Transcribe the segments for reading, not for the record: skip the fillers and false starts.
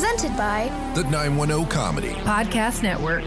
Presented by the 910 Comedy Podcast Network.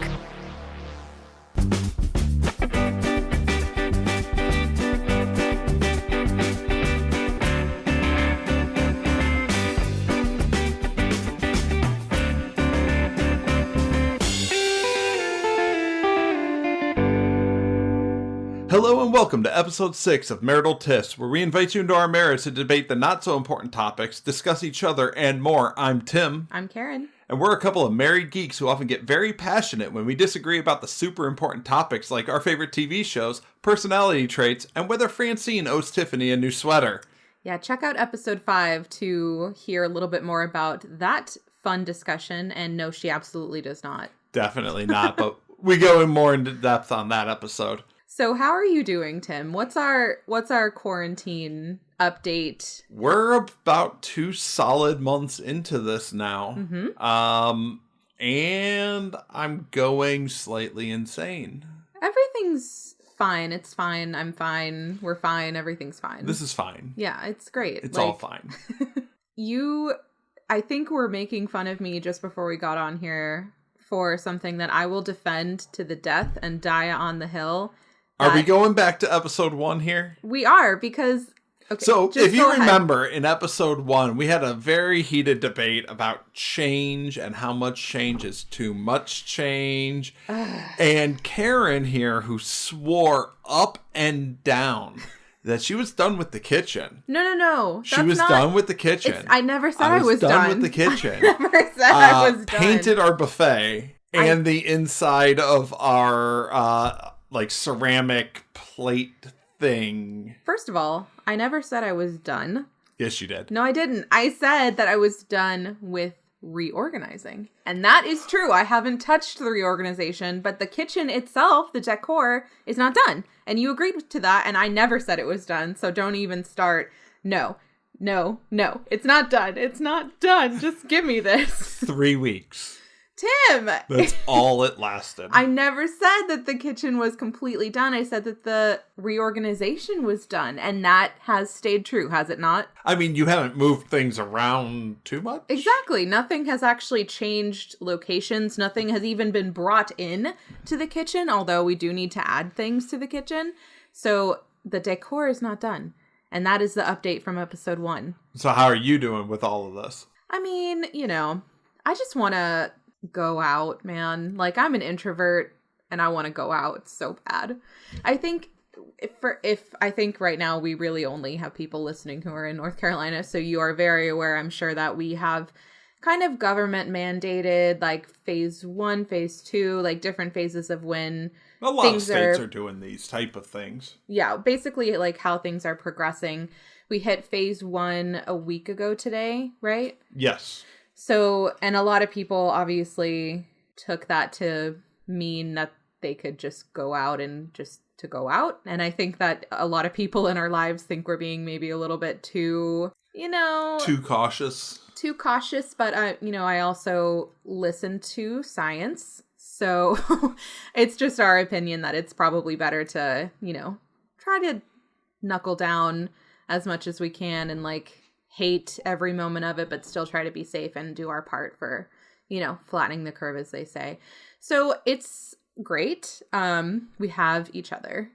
Hello and welcome to episode 6 of Marital Tiffs, where we invite you into our marriage to debate the not-so-important topics, discuss each other, and more. I'm Tim. I'm Karen. And we're a couple of married geeks who often get very passionate when we disagree about the super important topics like our favorite TV shows, personality traits, and whether Francine owes Tiffany a new sweater. Yeah, check out episode 5 to hear a little bit more about that fun discussion, and no, she absolutely does not. Definitely not, but we go in more into depth on that episode. So how are you doing, Tim? What's our quarantine update? We're about 2 solid months into this now. Mm-hmm. And I'm going slightly insane. Everything's fine. It's fine. I'm fine. We're fine. Everything's fine. This is fine. Yeah, it's great. It's all fine. I think were making fun of me just before we got on here for something that I will defend to the death and die on the hill. Are we going back to episode 1 here? We are, because... Okay, so, if you ahead. remember, in episode 1, we had a very heated debate about change and how much change is too much change. And Karen here, who swore up and down that she was done with the kitchen. No. She was done with the kitchen. I never said I was done with the kitchen. I never said I was done. Painted our buffet and the inside of our... ceramic plate thing. First of all, I never said I was done. Yes, you did. No, I didn't. I said that I was done with reorganizing. And that is true. I haven't touched the reorganization, but the kitchen itself, the decor, is not done. And you agreed to that, and I never said it was done, so don't even start. No. It's not done. It's not done. Just give me this. 3 weeks. Tim! That's all it lasted. I never said that the kitchen was completely done. I said that the reorganization was done, and that has stayed true, has it not? I mean, you haven't moved things around too much? Exactly. Nothing has actually changed locations. Nothing has even been brought in to the kitchen, although we do need to add things to the kitchen. So the decor is not done. And that is the update from episode 1. So how are you doing with all of this? I mean, I just want to go out, man. Like, I'm an introvert and I want to go out so bad. I think I think right now we really only have people listening who are in North Carolina, so you are very aware, I'm sure, that we have kind of government mandated, like, phase 1, phase 2, like different phases of when a lot of states are doing these type of things. Yeah, basically like how things are progressing. We hit phase 1 a week ago today, right? Yes. So, and a lot of people obviously took that to mean that they could just go out and just to go out. And I think that a lot of people in our lives think we're being maybe a little bit too, too cautious. Too cautious. But, I also listen to science. So it's just our opinion that it's probably better to, try to knuckle down as much as we can and hate every moment of it, but still try to be safe and do our part for, flattening the curve, as they say. So it's great. We have each other.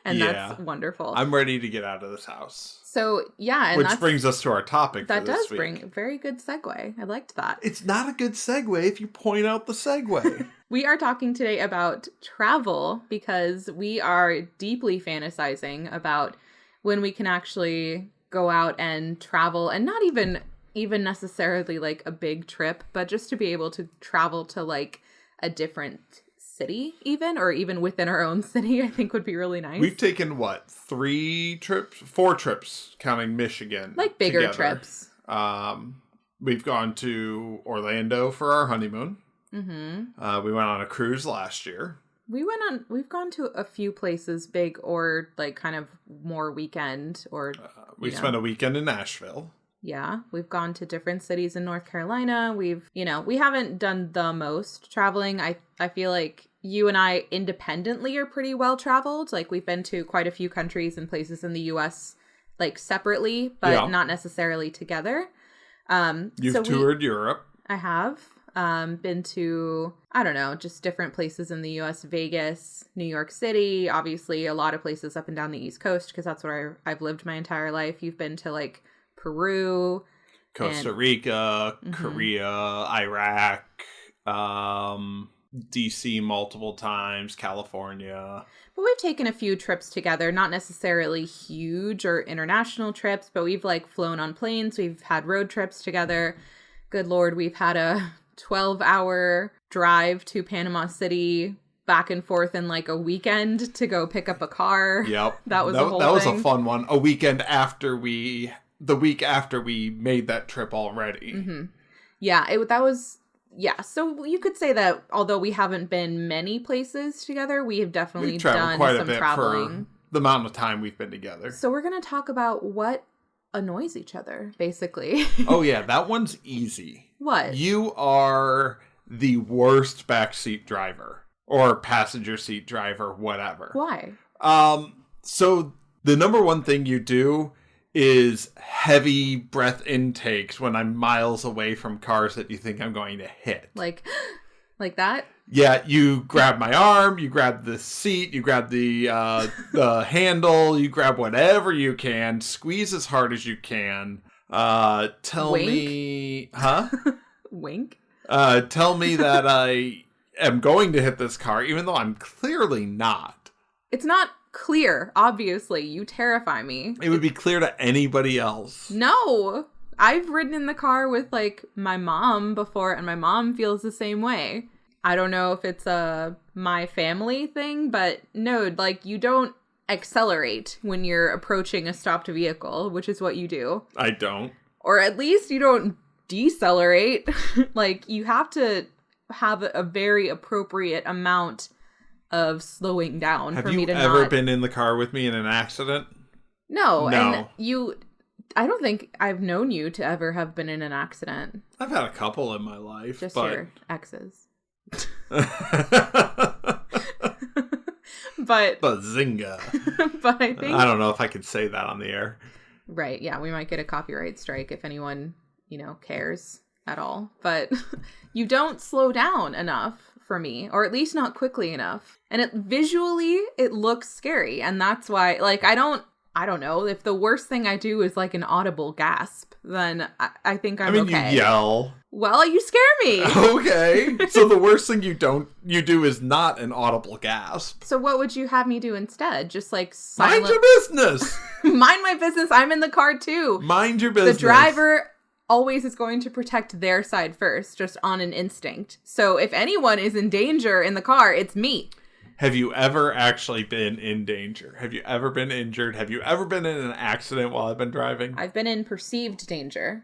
And that's wonderful. I'm ready to get out of this house. So, yeah. And which brings us to our topic for this week. That does bring a very good segue. I liked that. It's not a good segue if you point out the segue. We are talking today about travel because we are deeply fantasizing about when we can actually go out and travel, and not even necessarily like a big trip, but just to be able to travel to like a different city or even within our own city, I think would be really nice. We've taken 4 trips counting Michigan, like bigger together. Trips. We've gone to Orlando for our honeymoon. Mm-hmm. We went on a cruise last year. We've gone to a few places, big or like kind of more weekend or. We spent a weekend in Nashville. Yeah, we've gone to different cities in North Carolina. We haven't done the most traveling. I feel like you and I independently are pretty well traveled. Like, we've been to quite a few countries and places in the U.S. like separately, but not necessarily together. You've toured Europe. I have. Been to, I don't know, just different places in the U.S., Vegas, New York City, obviously a lot of places up and down the East Coast, because that's where I've lived my entire life. You've been to, like, Peru. Costa Rica, Korea, Iraq, DC multiple times, California. But we've taken a few trips together, not necessarily huge or international trips, but we've, like, flown on planes. We've had road trips together. Good Lord, we've had a 12-hour drive to Panama City back and forth in, like, a weekend to go pick up a car. Yep. That was a whole That was thing. a fun one. A weekend after the week after we made that trip already. Mm-hmm. Yeah, that was, yeah. So you could say that although we haven't been many places together, we have definitely done quite some a bit traveling. For the amount of time we've been together. So we're going to talk about what annoys each other, basically. Oh, yeah, that one's easy. What? You are the worst backseat driver or passenger seat driver, whatever. Why? So the number one thing you do is heavy breath intakes when I'm miles away from cars that you think I'm going to hit. Like that? Yeah, you grab my arm, you grab the seat, you grab the handle, you grab whatever you can, squeeze as hard as you can. Tell Wink? me, huh? Wink? Tell me that I am going to hit this car, even though I'm clearly not. It's not clear, obviously. You terrify me. It would be clear to anybody else. No! I've ridden in the car with, like, my mom before, and my mom feels the same way. I don't know if it's a my family thing, but no, like, you don't accelerate when you're approaching a stopped vehicle, which is what you do. I don't. Or at least you don't decelerate. Like, you have to have a very appropriate amount of slowing down for me to not... Have you ever been in the car with me in an accident? No. No. And I don't think I've known you to ever have been in an accident. I've had a couple in my life. Just but... your exes. But Bazinga. But I think... I don't know if I could say that on the air. Right, yeah, we might get a copyright strike if anyone, cares at all. But you don't slow down enough for me, or at least not quickly enough. And visually, it looks scary. And that's why, like, I don't know, if the worst thing I do is, like, an audible gasp, then I think I'm okay. You yell. Well, you scare me. Okay. So the worst thing you do is not an audible gasp. So what would you have me do instead? Just, like, silent... Mind your business. Mind my business. I'm in the car too. Mind your business. The driver always is going to protect their side first, just on an instinct. So if anyone is in danger in the car, it's me. Have you ever actually been in danger? Have you ever been injured? Have you ever been in an accident while I've been driving? I've been in perceived danger.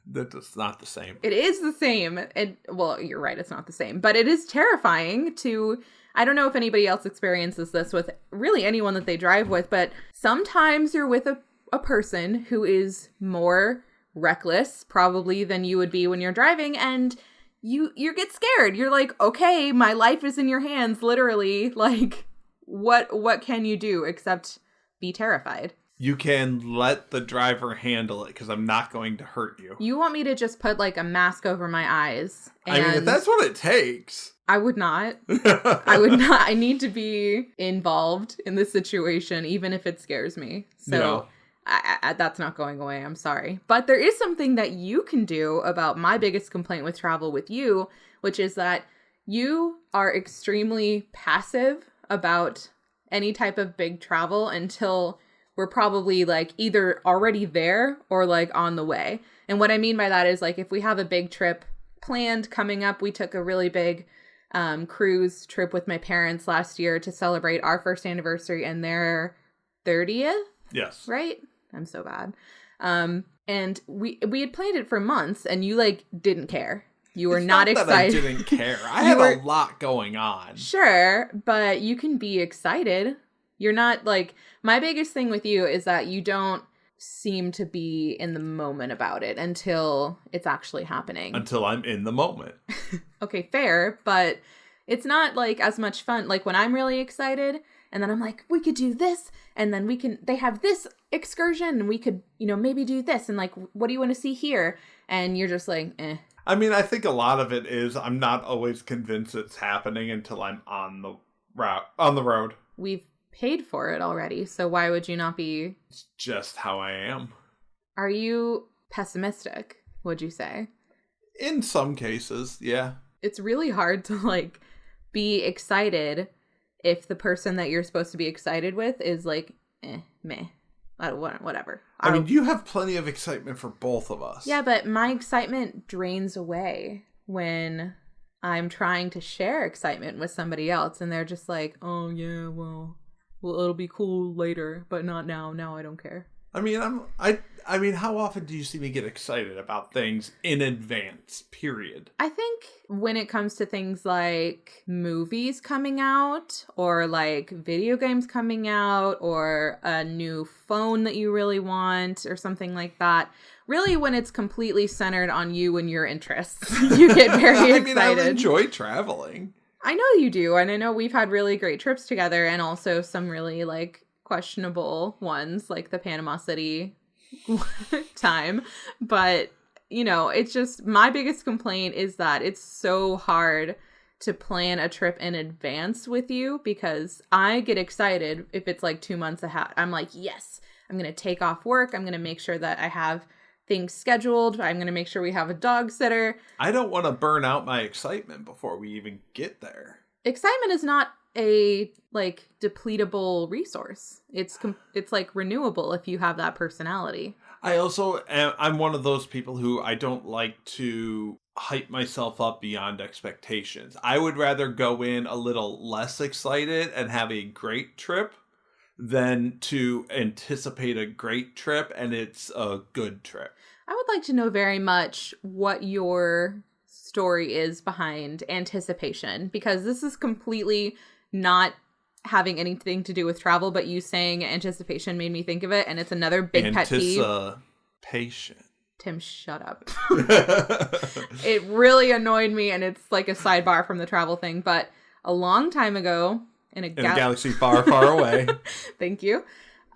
That's not the same. It is the same. Well, you're right. It's not the same. But it is terrifying to... I don't know if anybody else experiences this with really anyone that they drive with, but sometimes you're with a person who is more reckless probably than you would be when you're driving, and you get scared. You're like, okay, my life is in your hands, literally. Like, what can you do except be terrified? You can let the driver handle it because I'm not going to hurt you. You want me to just put, like, a mask over my eyes? And I mean, if that's what it takes. I would not. I would not. I need to be involved in this situation, even if it scares me. So No. That's not going away. I'm sorry. But there is something that you can do about my biggest complaint with travel with you, which is that you are extremely passive about any type of big travel until we're probably, like, either already there or, like, on the way. And what I mean by that is, like, if we have a big trip planned coming up, we took a really big cruise trip with my parents last year to celebrate our first anniversary and their 30th. Yes. Right? I'm so bad. And we had planned it for months, and you, like, didn't care. You were not excited. That I didn't care. I had a lot going on. Sure, but you can be excited. You're not, like, my biggest thing with you is that you don't seem to be in the moment about it until it's actually happening. Until I'm in the moment. Okay, fair, but It's not like as much fun. Like when I'm really excited and then I'm like, we could do this and then they have this excursion and we could, maybe do this. And like, what do you want to see here? And you're just like, eh. I mean, I think a lot of it is I'm not always convinced it's happening until I'm on the road. We've paid for it already. So why would you not be? It's just how I am. Are you pessimistic, would you say? In some cases, yeah. It's really hard to like be excited if the person that you're supposed to be excited with is like, meh, whatever. I mean, you have plenty of excitement for both of us. Yeah, but my excitement drains away when I'm trying to share excitement with somebody else and they're just like, oh yeah, well, it'll be cool later, but not now. Now I don't care. I mean, how often do you see me get excited about things in advance, period? I think when it comes to things like movies coming out or like video games coming out or a new phone that you really want or something like that, really when it's completely centered on you and your interests, you get very excited. I enjoy traveling. I know you do. And I know we've had really great trips together and also some really like questionable ones like the Panama City time, but it's just my biggest complaint is that it's so hard to plan a trip in advance with you because I get excited if it's like 2 months ahead. I'm like, yes, I'm gonna take off work, I'm gonna make sure that I have things scheduled, I'm gonna make sure we have a dog sitter. I don't want to burn out my excitement before we even get there. Excitement is not a like depletable resource. It's like renewable if you have that personality. I'm one of those people who I don't like to hype myself up beyond expectations. I would rather go in a little less excited and have a great trip than to anticipate a great trip and it's a good trip. I would like to know very much what your story is behind anticipation, because this is completely not having anything to do with travel, but you saying anticipation made me think of it, and it's another big pet peeve. Anticipation. Tim, shut up. It really annoyed me, and it's like a sidebar from the travel thing, but a long time ago, in a galaxy far, far away. Thank you.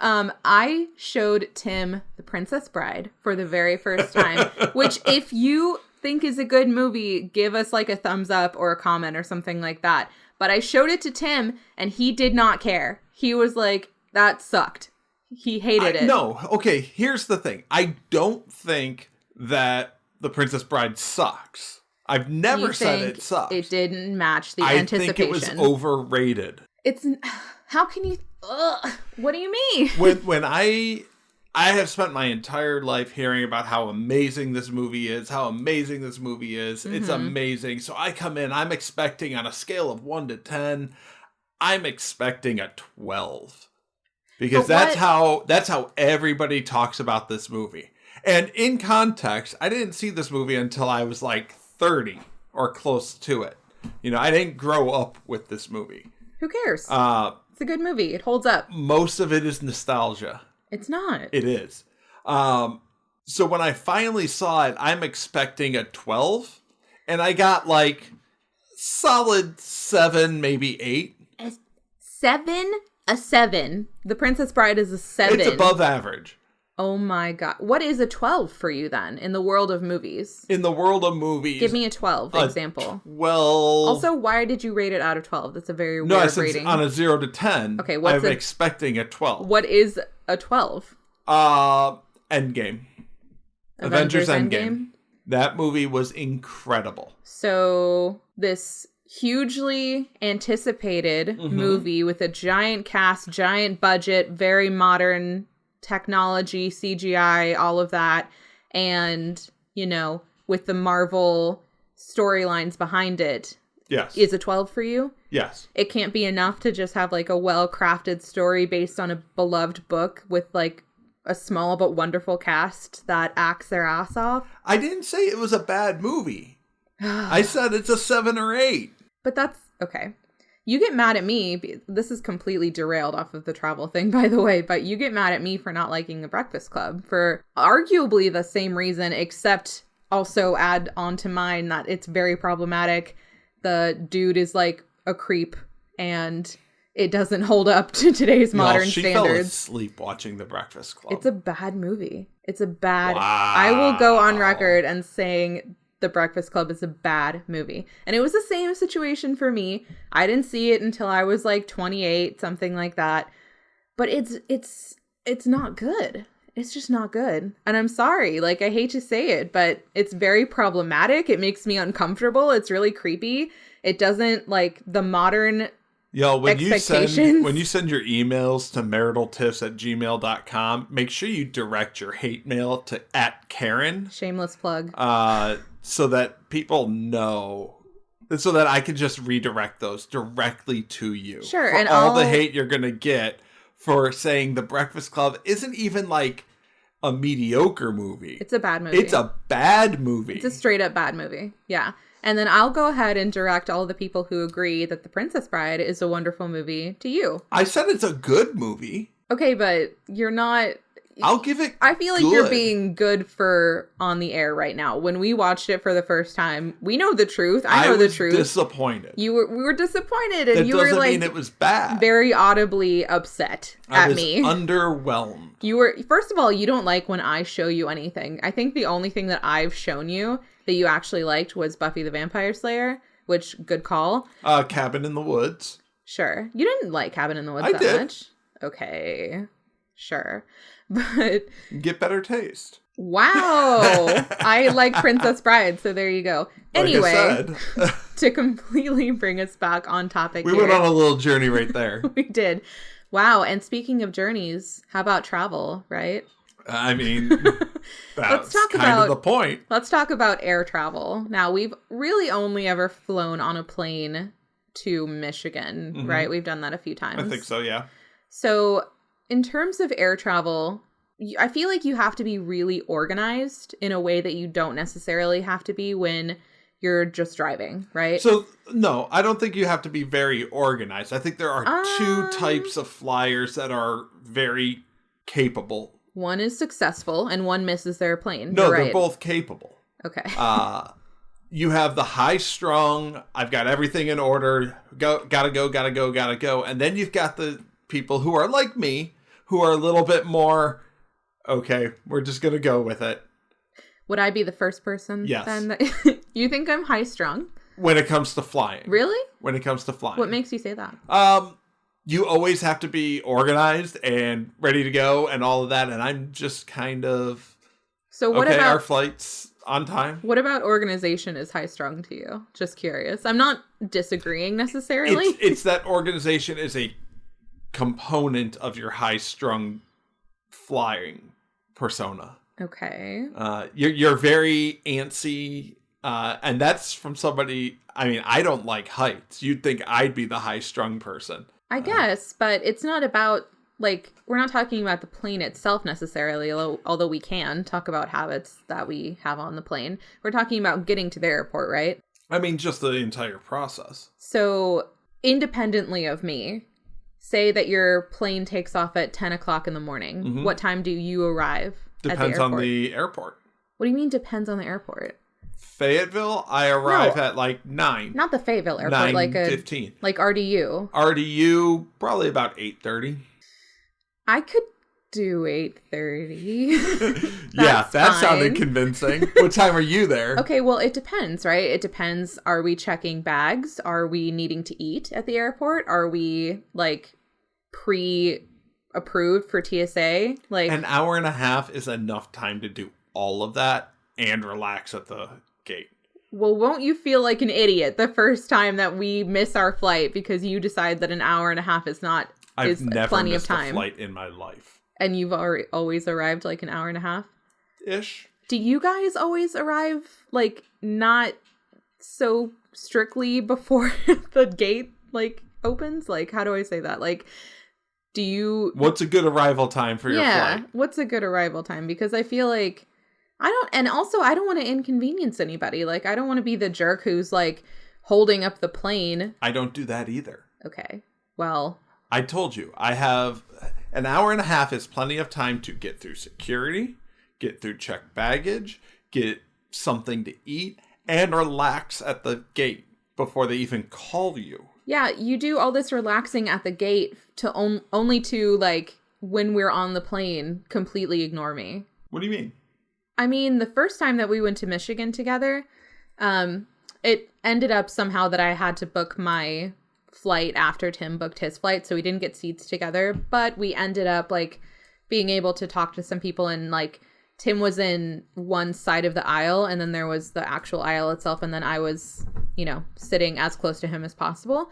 I showed Tim The Princess Bride for the very first time, which if you think is a good movie, give us like a thumbs up or a comment or something like that. But I showed it to Tim and he did not care. He was like, that sucked. He hated it. No, okay, here's the thing. I don't think that The Princess Bride sucks. I've never said it sucks. It didn't match the anticipation. I think it was overrated. How can you, what do you mean? When I have spent my entire life hearing about how amazing this movie is, Mm-hmm. It's amazing. So I come in, I'm expecting on a scale of 1 to 10, I'm expecting a 12. Because that's how everybody talks about this movie. And in context, I didn't see this movie until I was like 30 or close to it. I didn't grow up with this movie. Who cares? It's a good movie. It holds up. Most of it is nostalgia. It's not. It is. So when I finally saw it, I'm expecting a 12. And I got like solid 7, maybe 8. A 7? A 7. The Princess Bride is a 7. It's above average. Oh my God. What is a 12 for you then in the world of movies? In the world of movies. Give me a 12 example. Well. Also, why did you rate it out of 12? That's a very weird rating. On a 0 to 10. Okay, I'm expecting a 12. What is a 12? Endgame. Avengers Endgame. That movie was incredible. So this hugely anticipated movie with a giant cast, giant budget, very modern technology, CGI, all of that, and with the Marvel storylines behind it. Yes. Is a 12 for you? Yes. It can't be enough to just have like a well-crafted story based on a beloved book with like a small but wonderful cast that acts their ass off? I didn't say it was a bad movie. I said it's a 7 or 8. But that's okay. You get mad at me. This is completely derailed off of the travel thing, by the way, but you get mad at me for not liking The Breakfast Club for arguably the same reason, except also add on to mine that it's very problematic. the dude is like a creep and it doesn't hold up to today's modern she standards. Fell asleep watching The Breakfast Club. It's a bad movie. It's a bad... Wow. I will go on record and saying The Breakfast Club is a bad movie. And it was the same situation for me. I didn't see it until I was like 28, something like that. But it's not good. It's just not good. And I'm sorry. Like, I hate to say it, but it's very problematic. It makes me uncomfortable. It's really creepy. It doesn't, like, the modern... Yo, when you send your emails to maritaltiffs@gmail.com, make sure you direct your hate mail to @Karen. Shameless plug. So that people know, so that I can just redirect those directly to you. Sure, for and all the hate you're gonna get for saying The Breakfast Club isn't even like a mediocre movie. It's a bad movie. It's a bad movie. It's a straight up bad movie. Yeah. And then I'll go ahead and direct all the people who agree that The Princess Bride is a wonderful movie to you. I said it's a good movie. Okay, but you're not... I'll give it I feel like you're being good for on the air right now. When we watched it for the first time, we know the truth. I know the truth. Disappointed. We were disappointed, and you were like... That doesn't mean it was bad. Very audibly upset at me. Underwhelmed. You were... First of all, you don't like when I show you anything. I think the only thing that I've shown you that you actually liked was Buffy the Vampire Slayer, which, good call. Cabin in the Woods. Sure. You didn't like Cabin in the Woods that much? Okay. Sure. But... Get better taste. Wow. I like Princess Bride, so there you go. Anyway, like I said. To completely bring us back on topic we went on a little journey right there. We did. Wow. And speaking of journeys, how about travel, right? I mean, that's kind of the point. Let's talk about air travel. Now, we've really only ever flown on a plane to Michigan, right? We've done that a few times. I think so, yeah. So, in terms of air travel, I feel like you have to be really organized in a way that you don't necessarily have to be when you're just driving, right? So, no, I don't think you have to be very organized. I think there are two types of flyers that are very capable. One is successful and one misses their plane. No, they're both capable. Okay. You have the high strung, I've got everything in order, gotta go. And then you've got the people who are like me, who are a little bit more, okay, we're just going to go with it. Would I be the first person? Yes. Then you think I'm high strung? When it comes to flying. Really? When it comes to flying. What makes you say that? You always have to be organized and ready to go and all of that. And I'm just kind of... So what about... our flight's on time. What about organization is high strung to you? Just curious. I'm not disagreeing necessarily. It's that organization is a component of your high strung flying persona. Okay. You're very antsy. And that's from somebody... I mean, I don't like heights. You'd think I'd be the high strung person. I guess, but it's not about, like, we're not talking about the plane itself necessarily, although we can talk about habits that we have on the plane. We're talking about getting to the airport, right? I mean, just the entire process. So, independently of me, say that your plane takes off at 10 o'clock in the morning. Mm-hmm. What time do you arrive at the airport? Depends on the airport. What do you mean depends on the airport? Fayetteville, I arrive at like 9. Not the Fayetteville airport, 9:15. Like RDU. RDU, probably about 8:30. I could do 8:30. Yeah, that sounded convincing. What time are you there? Okay, well, it depends, right? It depends. Are we checking bags? Are we needing to eat at the airport? Are we, like, pre-approved for TSA? Like, an hour and a half is enough time to do all of that and relax at the gate. Well, won't you feel like an idiot the first time that we miss our flight because you decide that an hour and a half is not I've never plenty missed of time? A flight in my life. And you've always arrived like an hour and a half? Ish. Do you guys always arrive like not so strictly before the gate like opens? Like, how do I say that? Like, do you... What's a good arrival time for your flight? Yeah, what's a good arrival time? Because I feel like I don't want to inconvenience anybody. Like, I don't want to be the jerk who's, like, holding up the plane. I don't do that either. Okay. Well. I told you, I have an hour and a half is plenty of time to get through security, get through checked baggage, get something to eat, and relax at the gate before they even call you. Yeah, you do all this relaxing at the gate to only to, like, when we're on the plane, completely ignore me. What do you mean? I mean, the first time that we went to Michigan together, it ended up somehow that I had to book my flight after Tim booked his flight, so we didn't get seats together, but we ended up, like, being able to talk to some people, and, like, Tim was in one side of the aisle, and then there was the actual aisle itself, and then I was, you know, sitting as close to him as possible,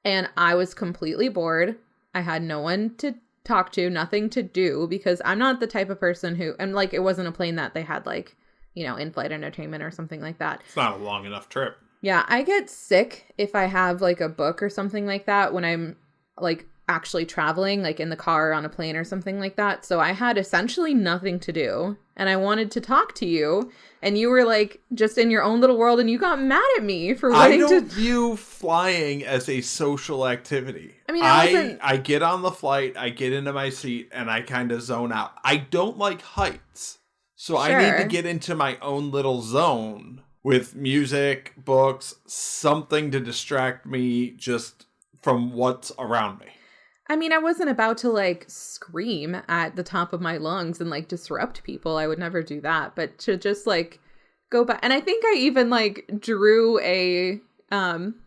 and I was completely bored. I had no one to talk to, nothing to do, because I'm not the type of person who, and, like, it wasn't a plane that they had, like, you know, in-flight entertainment or something like that. It's not a long enough trip. Yeah, I get sick if I have, like, a book or something like that when I'm, like, actually traveling, like, in the car or on a plane or something like that. So I had essentially nothing to do, and I wanted to talk to you, and you were, like, just in your own little world, and you got mad at me for wanting to... I don't view flying as a social activity. I mean, I get on the flight, I get into my seat, and I kind of zone out. I don't like heights, so Sure. I need to get into my own little zone with music, books, something to distract me just from what's around me. I mean, I wasn't about to, like, scream at the top of my lungs and, like, disrupt people. I would never do that. But to just, like, go back. And I think I even, like, drew a,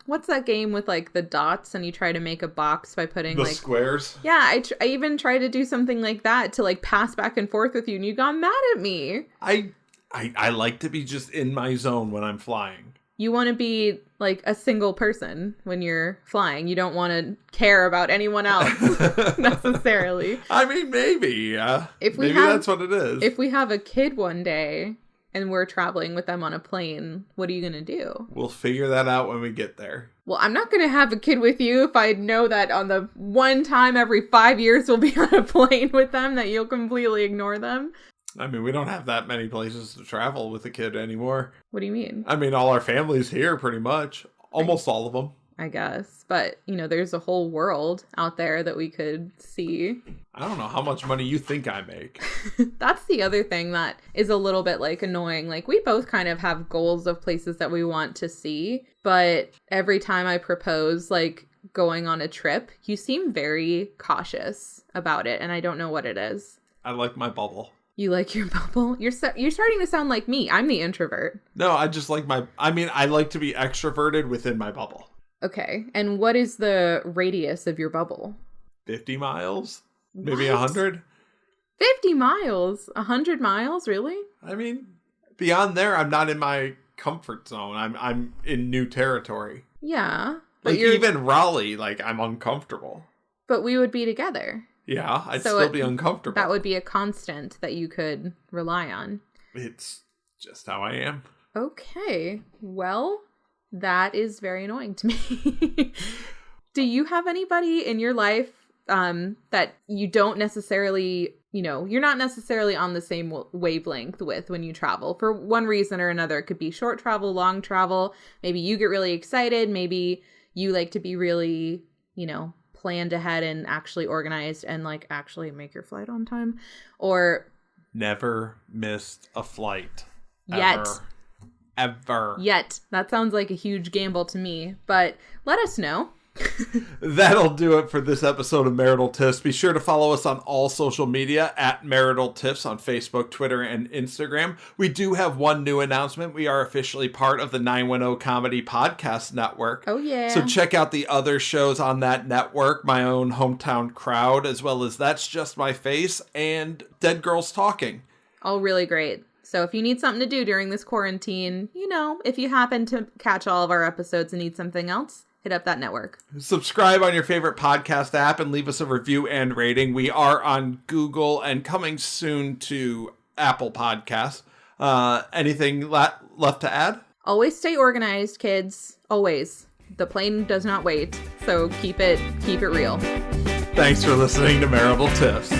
what's that game with, like, the dots and you try to make a box by putting, the like... squares? Yeah, I even tried to do something like that to, like, pass back and forth with you, and you got mad at me. I like to be just in my zone when I'm flying. You want to be, like, a single person when you're flying. You don't want to care about anyone else necessarily. I mean, maybe. Maybe that's what it is. If we have a kid one day and we're traveling with them on a plane, what are you going to do? We'll figure that out when we get there. Well, I'm not going to have a kid with you if I know that on the one time every 5 years we'll be on a plane with them that you'll completely ignore them. I mean, we don't have that many places to travel with a kid anymore. What do you mean? I mean, all our family's here, pretty much. Almost all of them. I guess. But, you know, there's a whole world out there that we could see. I don't know how much money you think I make. That's the other thing that is a little bit, like, annoying. Like, we both kind of have goals of places that we want to see. But every time I propose, like, going on a trip, you seem very cautious about it. And I don't know what it is. I like my bubble. You like your bubble? You're starting to sound like me. I'm the introvert. No, I just like I like to be extroverted within my bubble. Okay. And what is the radius of your bubble? 50 miles? Maybe 100? 50 miles? 100 miles? Really? I mean, beyond there, I'm not in my comfort zone. I'm in new territory. Yeah. Like, even Raleigh, like, I'm uncomfortable. But we would be together. Yeah, I'd still be uncomfortable. That would be a constant that you could rely on. It's just how I am. Okay. Well, that is very annoying to me. Do you have anybody in your life that you don't necessarily, you know, you're not necessarily on the same wavelength with when you travel for one reason or another? It could be short travel, long travel. Maybe you get really excited. Maybe you like to be really, you know, planned ahead and actually organized and, like, actually make your flight on time. Or never missed a flight. Yet. Ever. Yet. That sounds like a huge gamble to me, but let us know. That'll do it for this episode of Marital Tiffs. Be sure to follow us on all social media at Marital Tiffs on Facebook, Twitter, and Instagram. We do have one new announcement. We are officially part of the 910 Comedy Podcast Network. Oh, yeah. So check out the other shows on that network, My Own Hometown Crowd, as well as That's Just My Face and Dead Girls Talking. All really great. So if you need something to do during this quarantine, you know, if you happen to catch all of our episodes and need something else, hit up that network. Subscribe on your favorite podcast app and leave us a review and rating. We are on Google and coming soon to Apple Podcasts. Anything left to add? Always stay organized, kids. Always. The plane does not wait. So keep it real. Thanks for listening to Marital Tiffs.